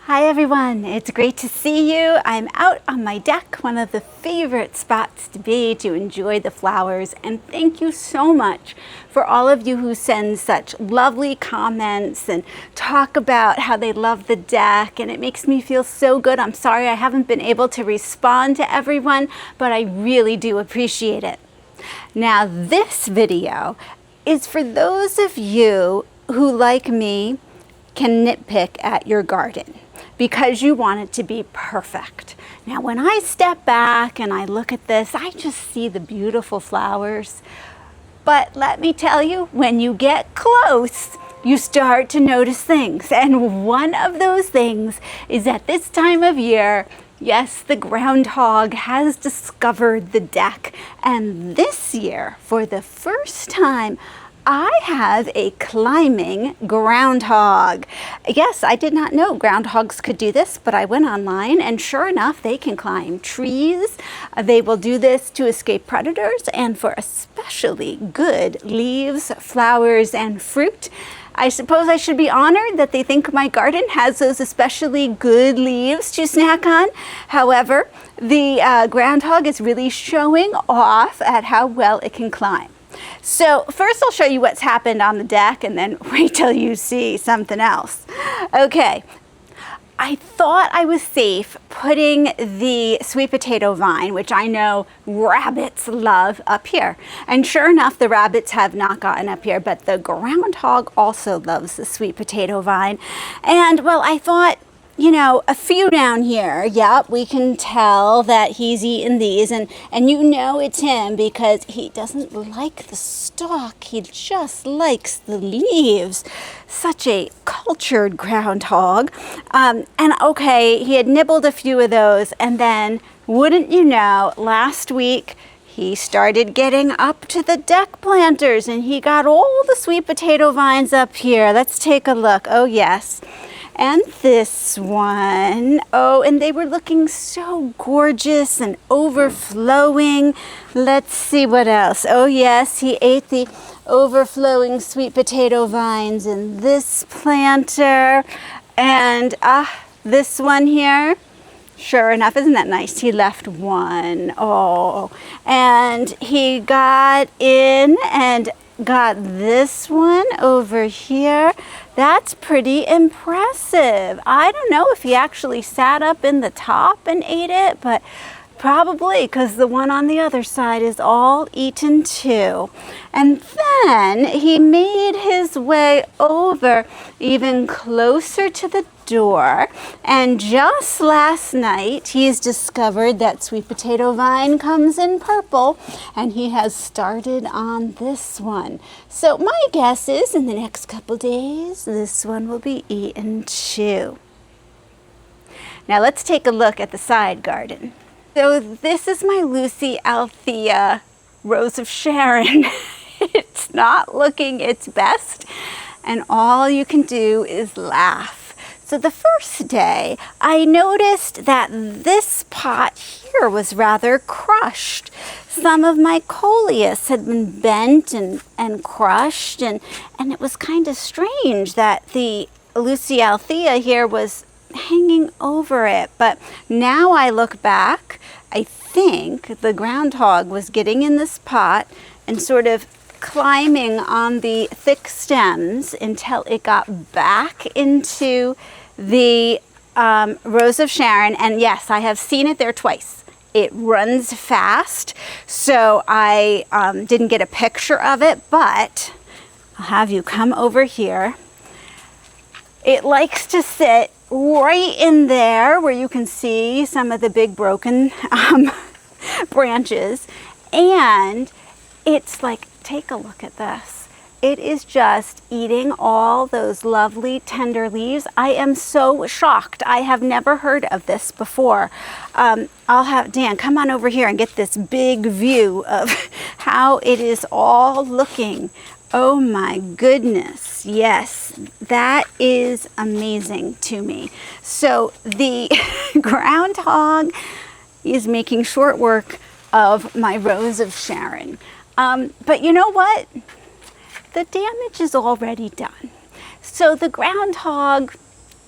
Hi everyone, it's great to see you. I'm out on my deck, one of the favorite spots to be to enjoy the flowers, and thank you so much for all of you who send such lovely comments and talk about how they love the deck, and it makes me feel so good. I'm sorry I haven't been able to respond to everyone, but I really do appreciate it. Now this video is for those of you who, like me, can nitpick at your garden because you want it to be perfect. Now, when I step back and I look at this, I just see the beautiful flowers. But let me tell you, when you get close, you start to notice things. And one of those things is at this time of year, yes, the groundhog has discovered the deck. And this year, for the first time, I have a climbing groundhog. Yes, I did not know groundhogs could do this, but I went online and sure enough, they can climb trees. They will do this to escape predators and for especially good leaves, flowers, and fruit. I suppose I should be honored that they think my garden has those especially good leaves to snack on. However, the groundhog is really showing off at how well it can climb. So first I'll show you what's happened on the deck and then wait till you see something else. Okay, I thought I was safe putting the sweet potato vine, which I know rabbits love, up here. And sure enough, the rabbits have not gotten up here, but the groundhog also loves the sweet potato vine. And well, I thought, you know, a few down here, yep, we can tell that he's eaten these, and you know it's him because he doesn't like the stalk, he just likes the leaves. Such a cultured groundhog. And okay, he had nibbled a few of those, and then, wouldn't you know, last week, he started getting up to the deck planters, and he got all the sweet potato vines up here. Let's take a look. Oh, yes. And this one, oh, and they were looking so gorgeous and overflowing. Let's see what else. Oh yes, he ate the overflowing sweet potato vines in this planter. And this one here, sure enough, isn't that nice? He left one. Oh, and he got in and got this one over here. That's pretty impressive. I don't know if he actually sat up in the top and ate it, but probably, because the one on the other side is all eaten too. And then he made his way over even closer to the door, and just last night he's discovered that sweet potato vine comes in purple, and he has started on this one. So my guess is in the next couple days this one will be eaten too. Now let's take a look at the side garden. So this is my Lucy Althea Rose of Sharon. It's not looking its best, and all you can do is laugh. So the first day, I noticed that this pot here was rather crushed. Some of my coleus had been bent and crushed, and it was kind of strange that the Lucy Althea here was hanging over it. But now I look back, I think the groundhog was getting in this pot and sort of climbing on the thick stems until it got back into the Rose of Sharon. And yes, I have seen it there twice. It runs fast, so I didn't get a picture of it, but I'll have you come over here. It likes to sit right in there where you can see some of the big broken branches, and it's like, take a look at this. It is just eating all those lovely tender leaves. I am so shocked. I have never heard of this before. I'll have Dan come on over here and get this big view of how it is all looking. Oh my goodness. Yes, that is amazing to me. So the groundhog is making short work of my Rose of Sharon. But you know what? The damage is already done. So the groundhog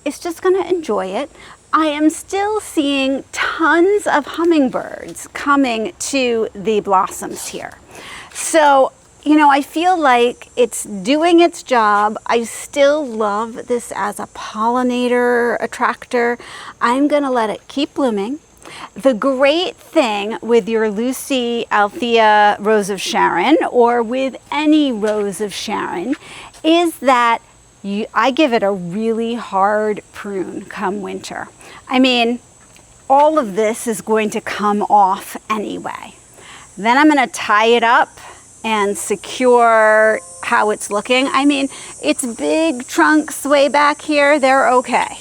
is just going to enjoy it. I am still seeing tons of hummingbirds coming to the blossoms here. So, you know, I feel like it's doing its job. I still love this as a pollinator attractor. I'm going to let it keep blooming. The great thing with your Lucy Althea Rose of Sharon, or with any Rose of Sharon, is that I give it a really hard prune come winter. I mean, all of this is going to come off anyway. Then I'm going to tie it up and secure how it's looking. I mean, its big trunks way back here, they're okay.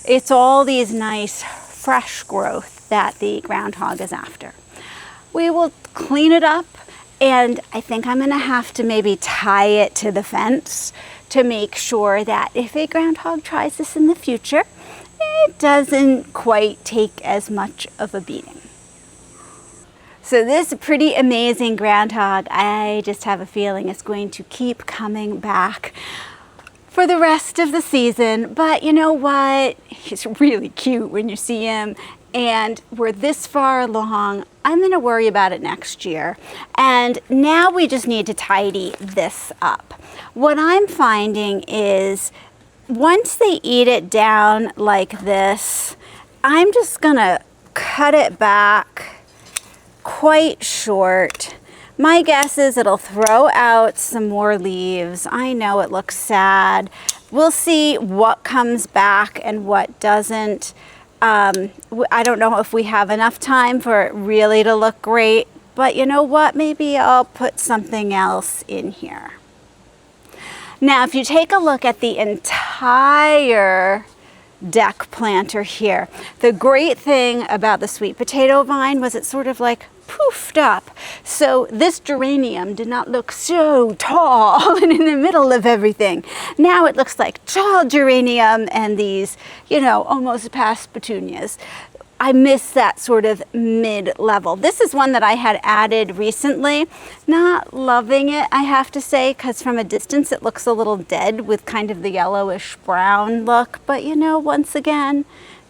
It's all these nice fresh growth that the groundhog is after. We will clean it up, and I think I'm going to have to maybe tie it to the fence to make sure that if a groundhog tries this in the future, it doesn't quite take as much of a beating. So this pretty amazing groundhog, I just have a feeling it's going to keep coming back for the rest of the season. But you know what? He's really cute when you see him. And we're this far along. I'm going to worry about it next year. And now we just need to tidy this up. What I'm finding is once they eat it down like this, I'm just going to cut it back quite short. My guess is it'll throw out some more leaves. I know it looks sad. We'll see what comes back and what doesn't. I don't know if we have enough time for it really to look great, but you know what? Maybe I'll put something else in here. Now, if you take a look at the entire deck planter here, the great thing about the sweet potato vine was it sort of like poofed up. So this geranium did not look so tall and in the middle of everything. Now it looks like tall geranium and these, you know, almost past petunias. I miss that sort of mid-level. This is one that I had added recently. Not loving it, I have to say, because from a distance it looks a little dead with kind of the yellowish brown look. But you know, once again,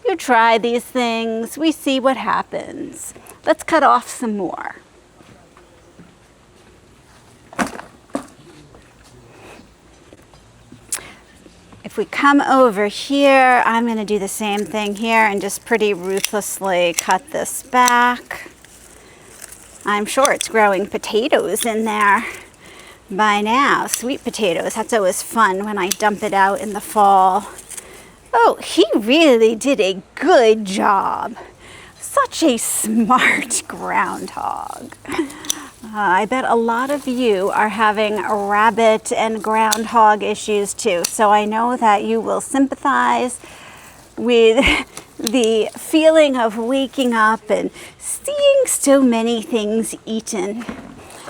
you try these things, we see what happens. Let's cut off some more. If we come over here, I'm going to do the same thing here and just pretty ruthlessly cut this back. I'm sure it's growing potatoes in there by now. Sweet potatoes, that's always fun when I dump it out in the fall. Oh, he really did a good job. Such a smart groundhog. I bet a lot of you are having rabbit and groundhog issues too. So I know that you will sympathize with the feeling of waking up and seeing so many things eaten.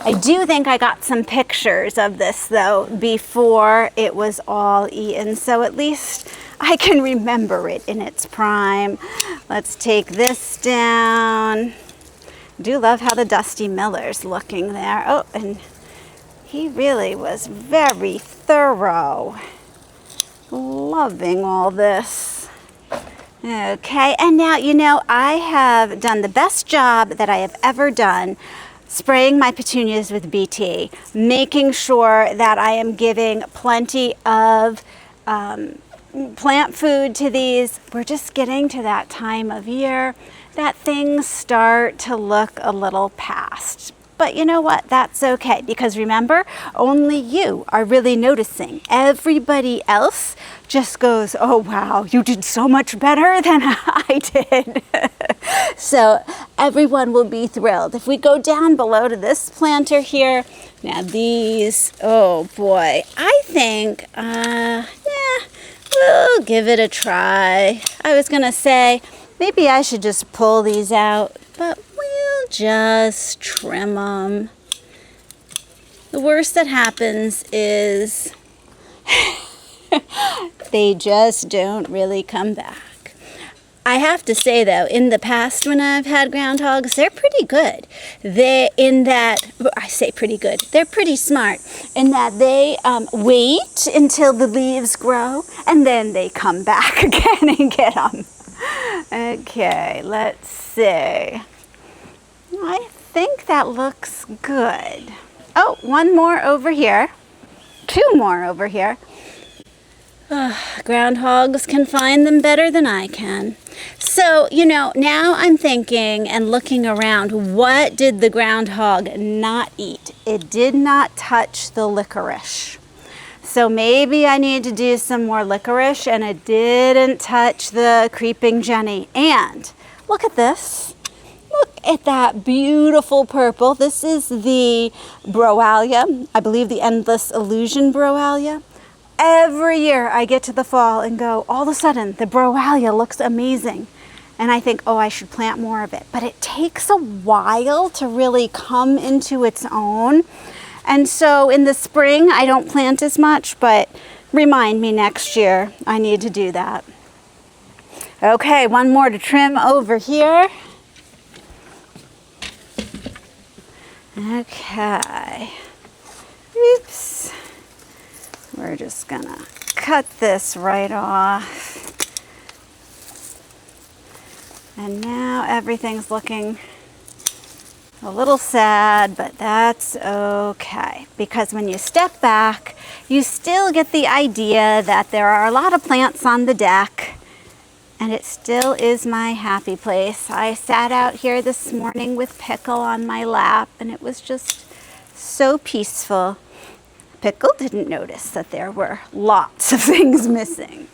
I do think I got some pictures of this though before it was all eaten. So at least I can remember it in its prime. Let's take this down. I do love how the Dusty Miller's looking there. Oh, and he really was very thorough. Loving all this. Okay, and now, you know, I have done the best job that I have ever done spraying my petunias with BT, making sure that I am giving plenty of plant food to these. We're just getting to that time of year that things start to look a little past. But you know what? That's okay, because remember, only you are really noticing. Everybody else just goes, oh wow, you did so much better than I did. So everyone will be thrilled. If we go down below to this planter here, now these, oh boy, I think, we'll give it a try. I was gonna say, maybe I should just pull these out, but we'll just trim them. The worst that happens is they just don't really come back. I have to say though, in the past when I've had groundhogs, they're pretty good. I say pretty good, they're pretty smart in that they wait until the leaves grow and then they come back again and get them. Okay, let's see. I think that looks good. Oh, one more over here. Two more over here. Groundhogs can find them better than I can. So, now I'm thinking and looking around, what did the groundhog not eat? It did not touch the licorice. So maybe I need to do some more licorice, and it didn't touch the creeping Jenny. And look at this. Look at that beautiful purple. This is the Broalia, I believe the Endless Illusion Broalia. Every year I get to the fall and go, all of a sudden the Broalia looks amazing. And I think, oh, I should plant more of it. But it takes a while to really come into its own. And so in the spring, I don't plant as much, but remind me next year I need to do that. Okay, one more to trim over here. Okay. Oops. We're just gonna cut this right off. And now everything's looking a little sad, but that's okay. Because when you step back, you still get the idea that there are a lot of plants on the deck, and it still is my happy place. I sat out here this morning with Pickle on my lap, and it was just so peaceful. Pickle didn't notice that there were lots of things missing.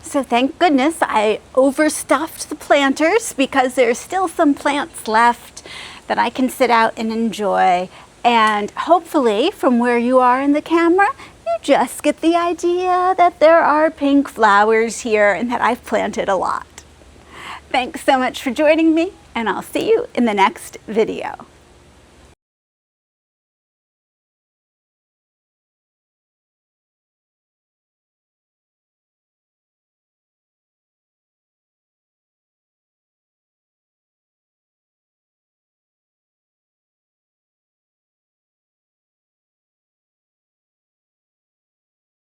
So thank goodness I overstuffed the planters, because there's still some plants left that I can sit out and enjoy. And hopefully from where you are in the camera, you just get the idea that there are pink flowers here and that I've planted a lot. Thanks so much for joining me, and I'll see you in the next video.